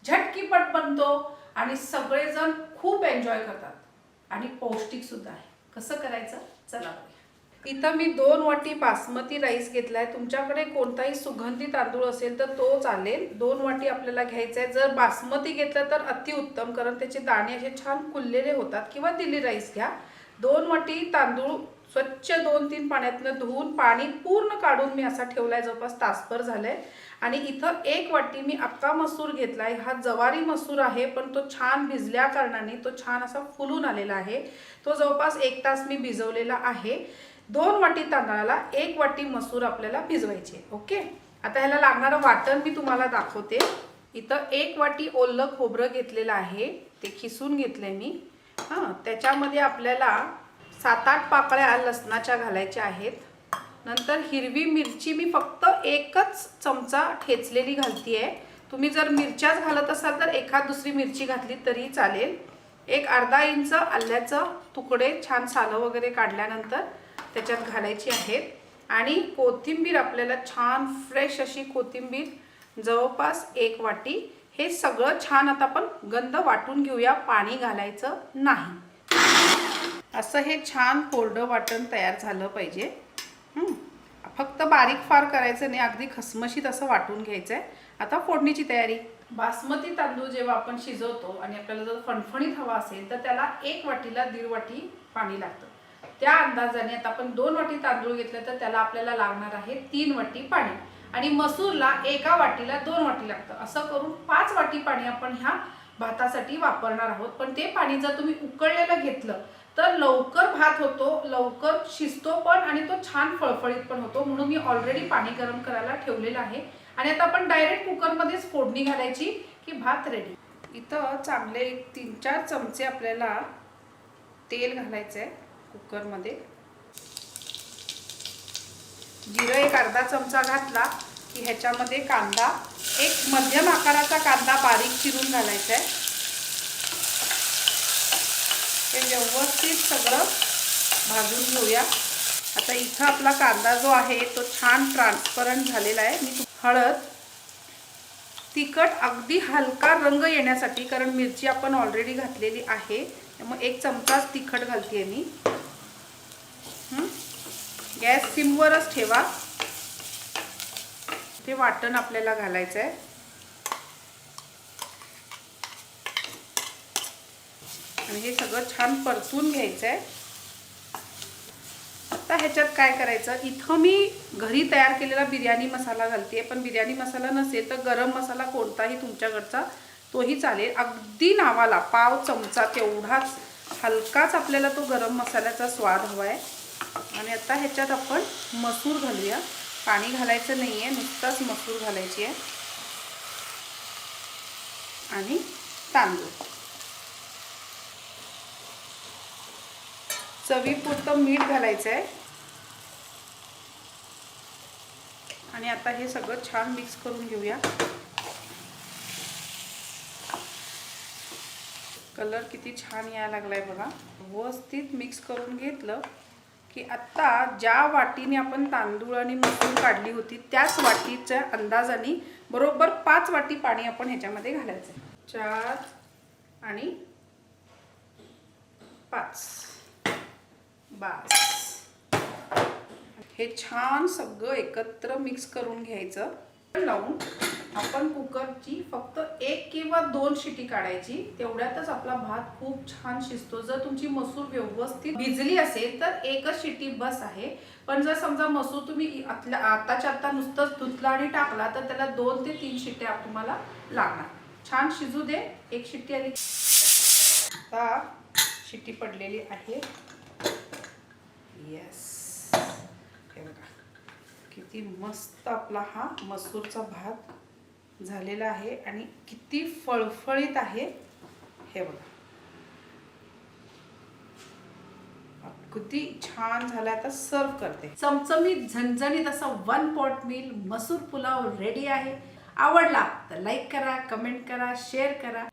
झटकीपट बनतो आणि सगळेजण खूप एन्जॉय करतात आणि पौष्टिक सुद्धा आहे। कसं करायचं चला बघूया। इथं मी 2 वाटी बासमती राईस घेतलाय। तुमच्याकडे कोणताही सुगंधी तांदूळ असेल तर तो चालेल। 2 वाटी आपल्याला घ्यायचा आहे। जर बासमती घेतलं तर अतिउत्तम, कारण त्याचे दाणे असे छान कुललेले होतात। किंवा दिल्ली राईस घ्या। 2 वाटी तांदूळ स्वच्छ 2-3 पाण्यातनं धुवून पाणी पूर्ण काढून मी असा ठेवलाय, जवळपास तासभर झालंय। आणि इथं 1 वाटी मी अक्का मसूर घेतलाय। हा जवारी मसूर आहे, पण तो छान भिजल्या कारणाने तो छान असा फुलून आलेला आहे। तो जवळपास 1 तास मी भिजवलेला आहे। 2 वाटी तांदळाला 1 वाटी मसूर आपल्याला भिजवायचे। ओके, आता ह्याला लागणारं वाटण मी तुम्हाला दाखवते। इथं 1 वाटी ओलं खोबरं घेतलेलं आहे, ते खिसून घेतलंय मी। त्याच्यामध्ये आपल्याला 7-8 पाकळ्या लसणाच्या घालायच्या आहेत। नंतर हिरवी मिरची मी फक्त 1च चमचा ठेचलेली घालतीये। तुम्ही जर मिरच्याच घालत असाल तर एखाद दुसरी मिरची घातली तरी चालेल। एक अर्धा इंच आल्याचं तुकडे छान सालं वगैरे काढल्यानंतर त्याच्यात घालायची आहेत। आणि कोथिंबीर आपल्याला छान फ्रेश अशी कोथिंबीर जवळपास 1 वाटी। हे सगळं छान आता आपण गंध वाटून घेऊया, पाणी घालायचं नाही। असं हे छान कोरडं वाटण तयार झालं पाहिजे। फक्त बारीक फार करायचं नाही, अगदी खसमशीत असं वाटून घ्यायचंय। आता फोडणीची तयारी। बासमती तांदूळ जेव्हा आपण शिजवतो आणि आपल्याला जर फणफणीत हवा असेल तर त्याला 1 वाटीला 1.5 वाटी पाणी लागतं। त्या अंदाजाने आता आपण 2 वाटी तांदूळ घेतलं तर त्याला आपल्याला लागणार आहे 3 वाटी पाणी। आणि मसूरला 1 वाटीला 2 वाटी लागतं। असं करून 5 वाटी पाणी आपण ह्या भातासाठी वापरणार आहोत। पण ते पाणी जर तुम्ही उकळलेलं घेतलं तर लवकर भात होतो, लवकर शिजतो पण, आणि तो छान फळफळीत पण होतो। म्हणून मी ऑलरेडी पाणी गरम करायला ठेवलेलं आहे। आणि आता आपण डायरेक्ट कुकरमध्येच फोडणी घालायची की भात रेडी। इथं चांगले 3-4 चमचे आपल्याला तेल घालायचं आहे कुकरमध्ये। जिरं एक अर्धा चमचा घातला की ह्याच्यामध्ये कांदा, एक मध्यम आकाराचा कांदा बारीक चिरून घालायचा आहे। हे व्यवस्थित सगळं भाजून घेऊया। आता इथं आपला कांदा जो आहे तो छान ट्रान्सपरंट झालेला आहे। मी हळद, तिखट अगदी हलका रंग येण्यासाठी, कारण मिरची आपण ऑलरेडी घातलेली आहे, त्यामुळे 1 चमचाच तिखट घालते मी। गॅस सिमवरच ठेवा। ते वाटण आपल्याला घालायचं आहे आणि हे सगळं छान परतून घ्यायचं आहे। आता ह्याच्यात काय करायचं, इथं मी घरी तयार केलेला बिर्याणी मसाला घालते। पण बिर्याणी मसाला नसेल तर गरम मसाला कोणताही तुमच्याकडचा तोही चालेल। अगदी नावाला पाव चमचा तेवढाच हलकाच आपल्याला तो गरम मसाल्याचा स्वाद हवा आहे। आणि आता ह्याच्यात आपण मसूर घालूया। पाणी घालायचं नाही आहे, नुसतंच मसूर घालायची आहे। आणि तांदूळ, चवीपुरतं मीठ घालायचं आहे। आणि आता हे सगळं छान मिक्स करून घेऊया। कलर किती छान यायला लागलाय बघा। व्यवस्थित मिक्स करून घेतलं की आता ज्या वाटीने आपण तांदूळ आणि मसूर काढली होती त्याच वाटीच्या अंदाजाने बरोबर 5 वाटी पाणी आपण ह्याच्यामध्ये घालायचं। 4 आणि 5 बस। हे छान सगळं एकत्र मिक्स करून घ्यायचं। लावून आपण कुकरची फक्त 1 किंवा 2 शिटी काढायची, तेवढ्यातच आपला भात खूप छान शिजतो। जर तुमची मसूर व्यवस्थित भिजली असेल तर 1च शिटी बस आहे। पण जर समजा मसूर तुम्ही आताच्या आता नुसतंच धुतला आणि टाकला तर त्याला 2 ते 3 शिट्ट्या तुम्हाला लागणार। छान शिजू दे। 1 शिट्टी आली, आता शिट्टी पडलेली आहे। यस, हे बघा किती मस्त आपला हा मसूरचा भात झालेला आहे आणि किती फळफळीत आहे हे बघा। किती छान झाला। आता सर्व करते। चमचमीत झणझणीत असा 1 पॉट मील मसूर पुलाव रेडी आहे। आवडला तर लाईक करा, कमेंट करा, शेअर करा।